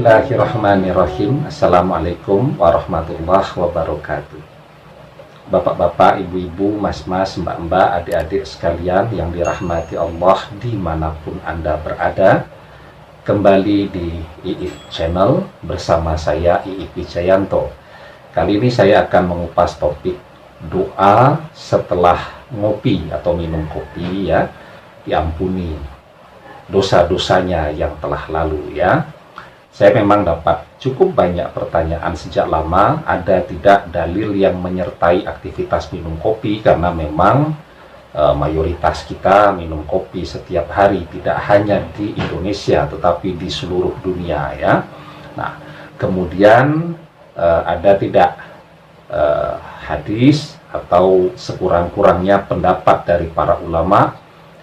Bismillahirrahmanirrahim. Assalamualaikum warahmatullahi wabarakatuh. Bapak-bapak, ibu-ibu, mas-mas, mbak-mbak, adik-adik sekalian yang dirahmati Allah dimanapun Anda berada, kembali di IIF Channel bersama saya Iif Wijayanto. Kali ini saya akan mengupas topik doa setelah ngopi atau minum kopi, ya, diampuni dosa-dosanya yang telah lalu, ya. Saya memang dapat cukup banyak pertanyaan sejak lama, ada tidak dalil yang menyertai aktivitas minum kopi, karena memang mayoritas kita minum kopi setiap hari, tidak hanya di Indonesia tetapi di seluruh dunia, ya. Nah, kemudian ada tidak hadis atau sekurang-kurangnya pendapat dari para ulama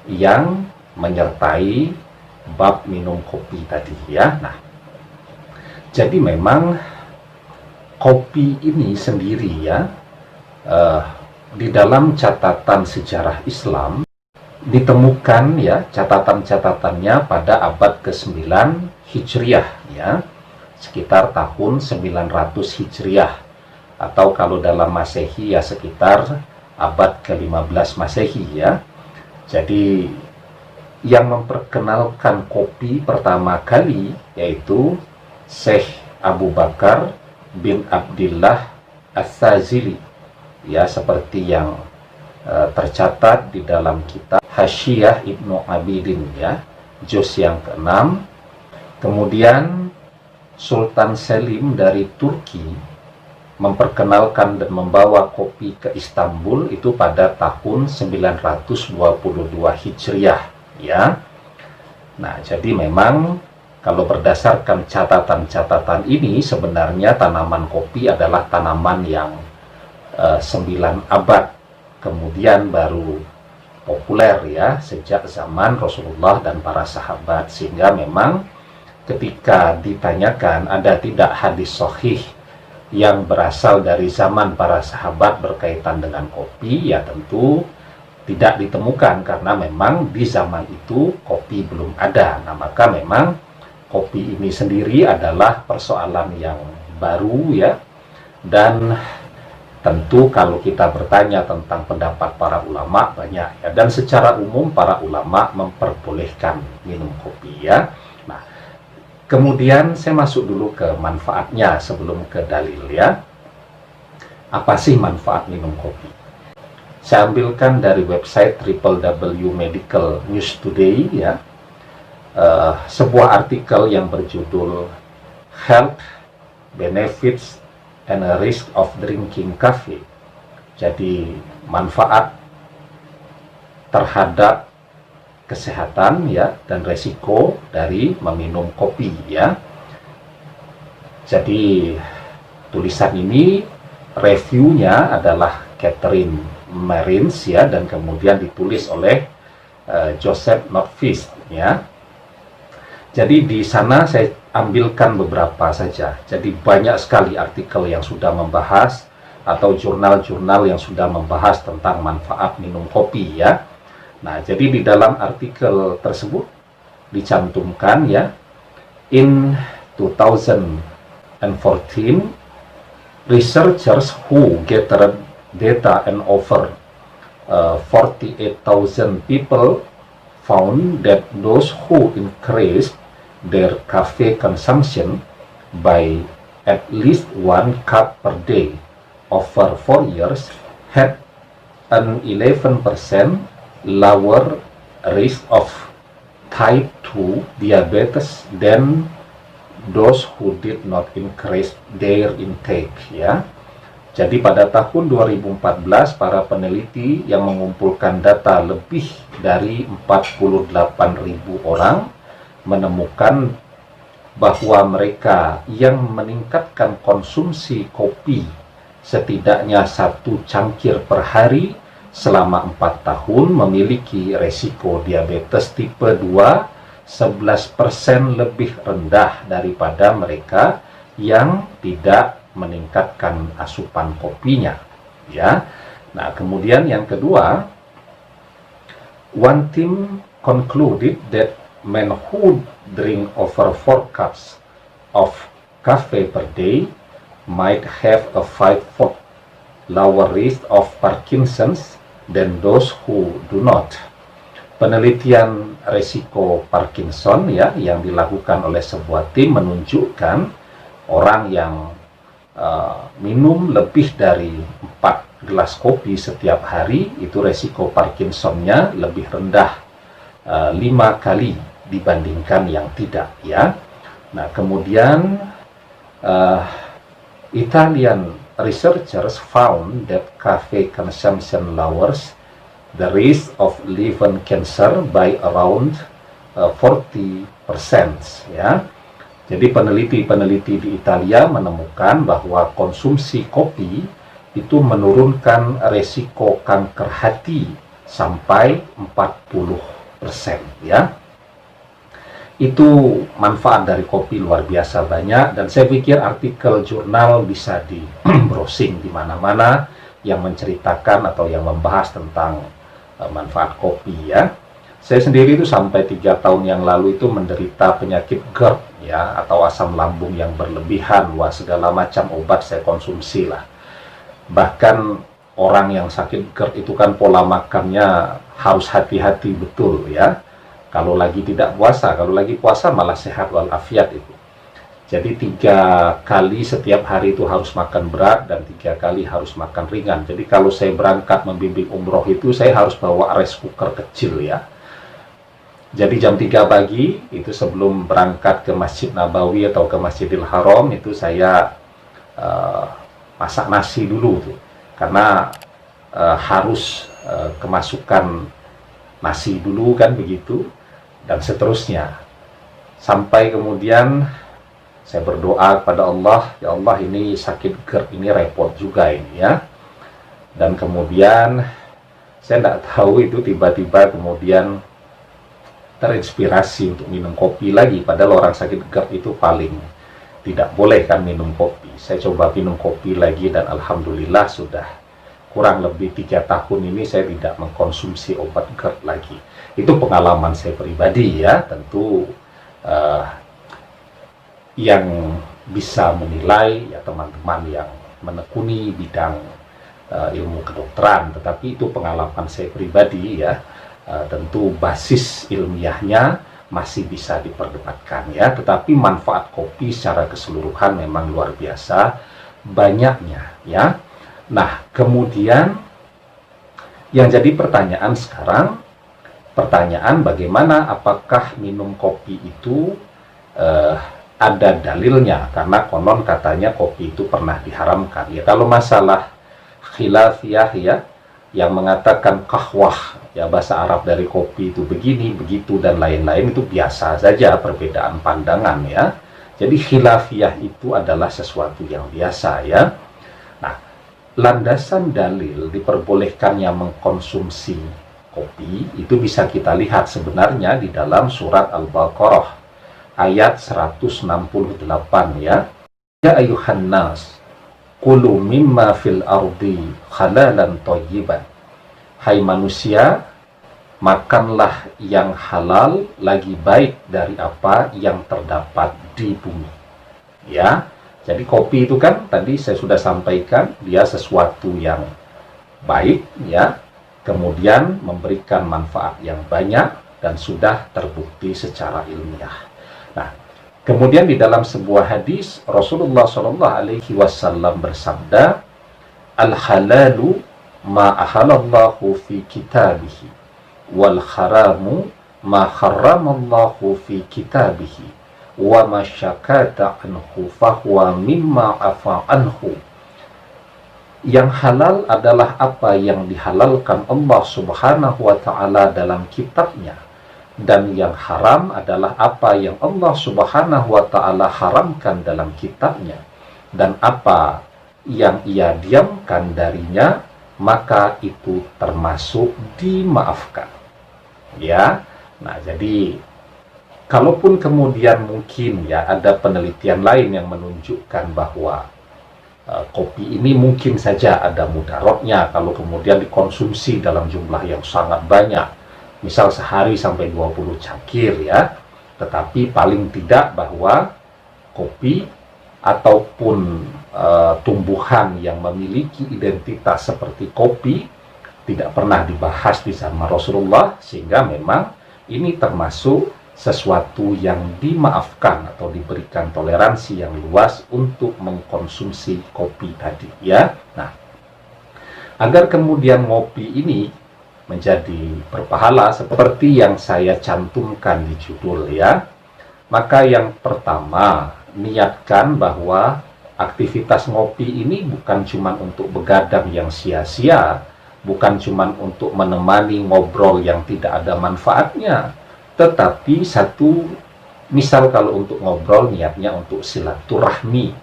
yang menyertai bab minum kopi tadi, ya. Nah, jadi memang kopi ini sendiri, ya, di dalam catatan sejarah Islam ditemukan, ya, catatan-catatannya pada abad ke-9 Hijriah, ya, sekitar tahun 900 Hijriah, atau kalau dalam Masehi ya sekitar abad ke-15 Masehi, ya. Jadi yang memperkenalkan kopi pertama kali yaitu Syekh Abu Bakar bin Abdillah As-Sazili, ya, seperti yang tercatat di dalam kitab Hasyiah Ibnu Abidin, ya, juz yang ke-6. Kemudian Sultan Selim dari Turki memperkenalkan dan membawa kopi ke Istanbul itu pada tahun 922 Hijriah, ya. Nah, jadi memang kalau berdasarkan catatan-catatan ini, sebenarnya tanaman kopi adalah tanaman yang 9 abad kemudian baru populer, ya, sejak zaman Rasulullah dan para sahabat. Sehingga memang ketika ditanyakan ada tidak hadis sahih yang berasal dari zaman para sahabat berkaitan dengan kopi, ya tentu tidak ditemukan, karena memang di zaman itu kopi belum ada. Nah, maka memang kopi ini sendiri adalah persoalan yang baru, ya, dan tentu kalau kita bertanya tentang pendapat para ulama banyak, ya, dan secara umum para ulama memperbolehkan minum kopi, ya. Nah, kemudian saya masuk dulu ke manfaatnya sebelum ke dalil, ya. Apa sih manfaat minum kopi? Saya ambilkan dari website www.medical news today, ya. Sebuah artikel yang berjudul Health Benefits and Risk of Drinking Coffee. Jadi manfaat terhadap kesehatan, ya, dan resiko dari meminum kopi, ya. Jadi tulisan ini reviewnya adalah Catherine Marins, ya, dan kemudian ditulis oleh Joseph Nordqvist, ya. Jadi di sana saya ambilkan beberapa saja. Jadi banyak sekali artikel yang sudah membahas atau jurnal-jurnal yang sudah membahas tentang manfaat minum kopi, ya. Nah, jadi di dalam artikel tersebut dicantumkan, ya, in 2014 researchers who gathered data and over 48,000 people found that those who increased their cafe consumption by at least 1 cup per day over 4 years had an 11% lower risk of type 2 diabetes than those who did not increase their intake, ya. Jadi pada tahun 2014 para peneliti yang mengumpulkan data lebih dari 48.000 orang menemukan bahwa mereka yang meningkatkan konsumsi kopi setidaknya 1 cangkir per hari selama 4 tahun memiliki resiko diabetes tipe 2 11% lebih rendah daripada mereka yang tidak meningkatkan asupan kopinya, ya. Nah, kemudian yang kedua, one team concluded that men who drink over 4 cups of cafe per day might have a five-fold lower risk of Parkinson's than those who do not. Penelitian resiko Parkinson ya yang dilakukan oleh sebuah tim menunjukkan orang yang minum lebih dari 4 gelas kopi setiap hari itu resiko Parkinsonnya lebih rendah 5 kali dibandingkan yang tidak ya. Nah kemudian Italian researchers found that cafe consumption lowers the risk of liver cancer by around 40% ya. Jadi peneliti-peneliti di Italia menemukan bahwa konsumsi kopi itu menurunkan resiko kanker hati sampai 40% ya. Itu manfaat dari kopi luar biasa banyak, dan saya pikir artikel jurnal bisa di browsing di mana-mana yang menceritakan atau yang membahas tentang manfaat kopi ya. Saya sendiri itu sampai 3 tahun yang lalu itu menderita penyakit GERD ya, atau asam lambung yang berlebihan. Wah, segala macam obat saya konsumsi lah. Bahkan orang yang sakit GERD itu kan pola makannya harus hati-hati betul ya. Kalau lagi tidak puasa, kalau lagi puasa malah sehat walafiat itu. Jadi 3 kali setiap hari itu harus makan berat dan 3 kali harus makan ringan. Jadi kalau saya berangkat membimbing umroh itu saya harus bawa rice cooker kecil ya. Jadi jam 3 pagi itu sebelum berangkat ke Masjid Nabawi atau ke Masjidil Haram itu saya masak nasi dulu tuh. Karena harus kemasukan nasi dulu kan begitu. Dan seterusnya sampai kemudian saya berdoa kepada Allah, ya Allah ini sakit GERD ini repot juga ini ya. Dan kemudian saya tidak tahu itu tiba-tiba kemudian terinspirasi untuk minum kopi lagi, padahal orang sakit GERD itu paling tidak boleh kan minum kopi. Saya coba minum kopi lagi dan alhamdulillah sudah kurang lebih 3 tahun ini saya tidak mengkonsumsi obat GERD lagi. Itu pengalaman saya pribadi ya, tentu yang bisa menilai ya teman-teman yang menekuni bidang ilmu kedokteran, tetapi itu pengalaman saya pribadi ya. Tentu basis ilmiahnya masih bisa diperdebatkan ya, tetapi manfaat kopi secara keseluruhan memang luar biasa banyaknya ya. Nah kemudian yang jadi pertanyaan sekarang, bagaimana apakah minum kopi itu ada dalilnya, karena konon katanya kopi itu pernah diharamkan ya. Kalau masalah khilafiyah ya, yang mengatakan kahwah ya, bahasa Arab dari kopi itu begini, begitu dan lain-lain, itu biasa saja perbedaan pandangan ya. Jadi khilafiyah itu adalah sesuatu yang biasa ya. Nah, landasan dalil diperbolehkannya mengkonsumsi kopi itu bisa kita lihat sebenarnya di dalam surat Al-Baqarah ayat 168 ya. Ya ayuhan nas kulu mimma fil ardi halalan thayyiban. Hai manusia, makanlah yang halal lagi baik dari apa yang terdapat di bumi. Ya. Jadi kopi itu kan tadi saya sudah sampaikan dia sesuatu yang baik ya. Kemudian memberikan manfaat yang banyak dan sudah terbukti secara ilmiah. Nah, kemudian di dalam sebuah hadis Rasulullah SAW bersabda, al-halalu ma ahalallahu fi kitabihi wal haramu ma harramallahu fi kitabihi wa ma syakata anhu fahuwa mimma afa anhu. Yang halal adalah apa yang dihalalkan Allah Subhanahu wa ta'ala dalam kitabnya, dan yang haram adalah apa yang Allah Subhanahu wa ta'ala haramkan dalam kitabnya, dan apa yang ia diamkan darinya maka itu termasuk dimaafkan ya. Nah jadi kalaupun kemudian mungkin ya ada penelitian lain yang menunjukkan bahwa kopi ini mungkin saja ada mudaratnya kalau kemudian dikonsumsi dalam jumlah yang sangat banyak, misal sehari sampai 20 cangkir ya. Tetapi paling tidak bahwa kopi ataupun tumbuhan yang memiliki identitas seperti kopi tidak pernah dibahas di zaman Rasulullah, sehingga memang ini termasuk sesuatu yang dimaafkan atau diberikan toleransi yang luas untuk mengkonsumsi kopi tadi, ya. Nah, agar kemudian ngopi ini menjadi berpahala seperti yang saya cantumkan di judul, ya, maka yang pertama, niatkan bahwa aktivitas ngopi ini bukan cuma untuk begadang yang sia-sia, bukan cuma untuk menemani ngobrol yang tidak ada manfaatnya, tetapi misal kalau untuk ngobrol niatnya untuk silaturahmi.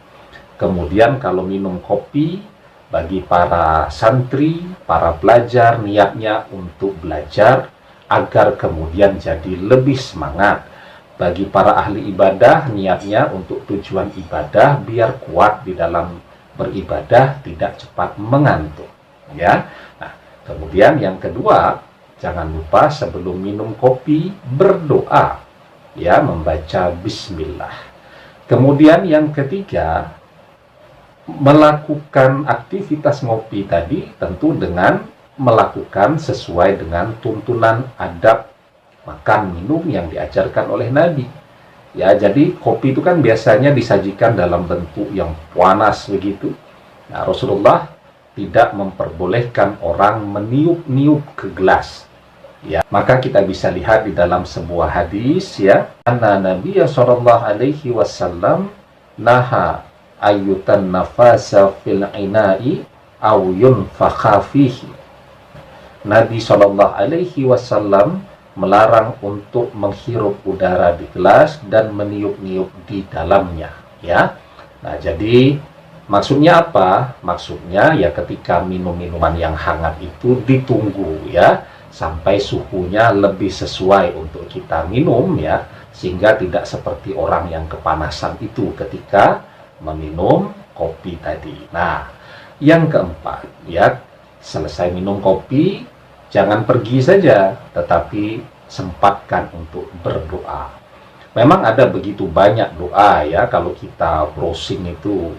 Kemudian kalau minum kopi, bagi para santri, para pelajar, niatnya untuk belajar agar kemudian jadi lebih semangat. Bagi para ahli ibadah, niatnya untuk tujuan ibadah biar kuat di dalam beribadah, tidak cepat mengantuk, ya. Nah, kemudian yang kedua, jangan lupa sebelum minum kopi berdoa, ya, membaca bismillah. Kemudian yang ketiga, melakukan aktivitas ngopi tadi tentu dengan melakukan sesuai dengan tuntunan adab makan minum yang diajarkan oleh Nabi. Ya, jadi kopi itu kan biasanya disajikan dalam bentuk yang panas begitu. Nah, Rasulullah tidak memperbolehkan orang meniup-niup ke gelas. Ya, maka kita bisa lihat di dalam sebuah hadis, ya, anna Nabiya sallallahu alaihi wasallam naha ayyutan nafasa fil ina'i aw yunfakha fihi. Nabi sallallahu alaihi wasallam melarang untuk menghirup udara di gelas dan meniup-niup di dalamnya, ya. Nah, jadi maksudnya apa? Maksudnya ya ketika minum minuman yang hangat itu ditunggu, ya, sampai suhunya lebih sesuai untuk kita minum, ya, sehingga tidak seperti orang yang kepanasan itu ketika meminum kopi tadi. Nah, yang keempat, ya, selesai minum kopi, jangan pergi saja, tetapi sempatkan untuk berdoa. Memang ada begitu banyak doa, ya, kalau kita browsing itu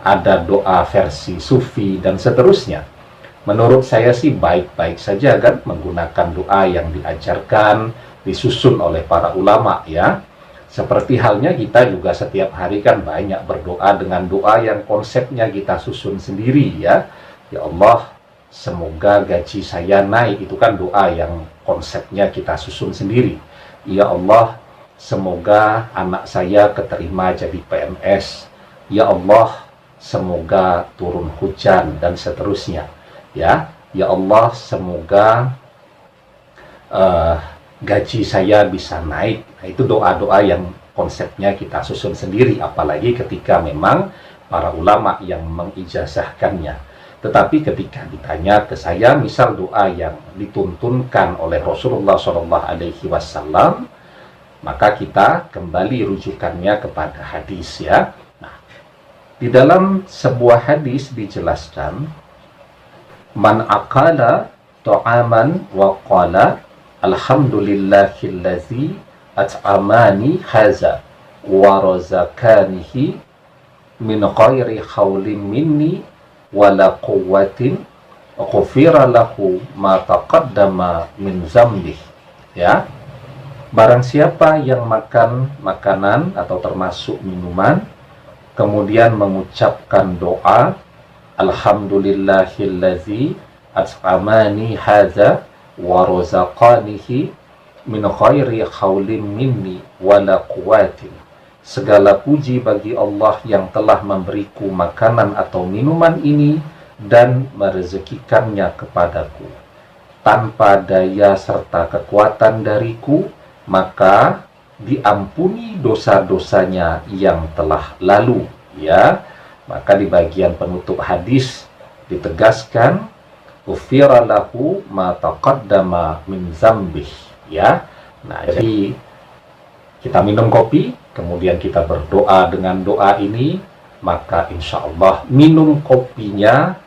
ada doa versi sufi dan seterusnya. Menurut saya sih baik-baik saja kan menggunakan doa yang diajarkan, disusun oleh para ulama, ya. Seperti halnya kita juga setiap hari kan banyak berdoa dengan doa yang konsepnya kita susun sendiri, ya. Ya Allah, semoga gaji saya naik, itu kan doa yang konsepnya kita susun sendiri. Ya Allah, semoga anak saya keterima jadi PNS. Ya Allah, semoga turun hujan dan seterusnya. Ya, ya Allah, semoga gaji saya bisa naik. Nah, itu doa-doa yang konsepnya kita susun sendiri, apalagi ketika memang para ulama yang mengijazahkannya. Tetapi ketika ditanya ke saya, misal doa yang dituntunkan oleh Rasulullah SAW, maka kita kembali rujukannya kepada hadis, ya. Nah, di dalam sebuah hadis dijelaskan, man aqala ta'aman wa qala alhamdulillahillazi at'amani haza wa razaqanihi min ghairi khawlin minni wala quwwatin ghufira lahu ma taqaddama min zambih, ya. Barang siapa yang makan makanan atau termasuk minuman kemudian mengucapkan doa alhamdulillahillazi at'amani hadza wa razaqanihi min ghairi haulin minni wala quwwatin, segala puji bagi Allah yang telah memberiku makanan atau minuman ini dan merezekikannya kepadaku tanpa daya serta kekuatan dariku, maka diampuni dosa-dosanya yang telah lalu, ya. Maka di bagian penutup hadis ditegaskan ghufira lahu ma taqaddama min zambih, ya. Nah, jadi kita minum kopi, kemudian kita berdoa dengan doa ini, maka insya Allah minum kopinya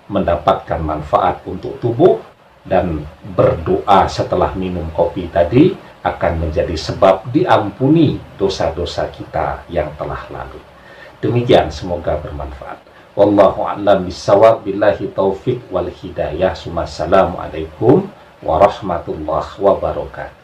mendapatkan manfaat untuk tubuh, dan berdoa setelah minum kopi tadi akan menjadi sebab diampuni dosa-dosa kita yang telah lalu. Demikian, semoga bermanfaat. Wallahu a'lam bishawab, billahi taufik wal hidayah. Assalamualaikum warahmatullahi wabarakatuh.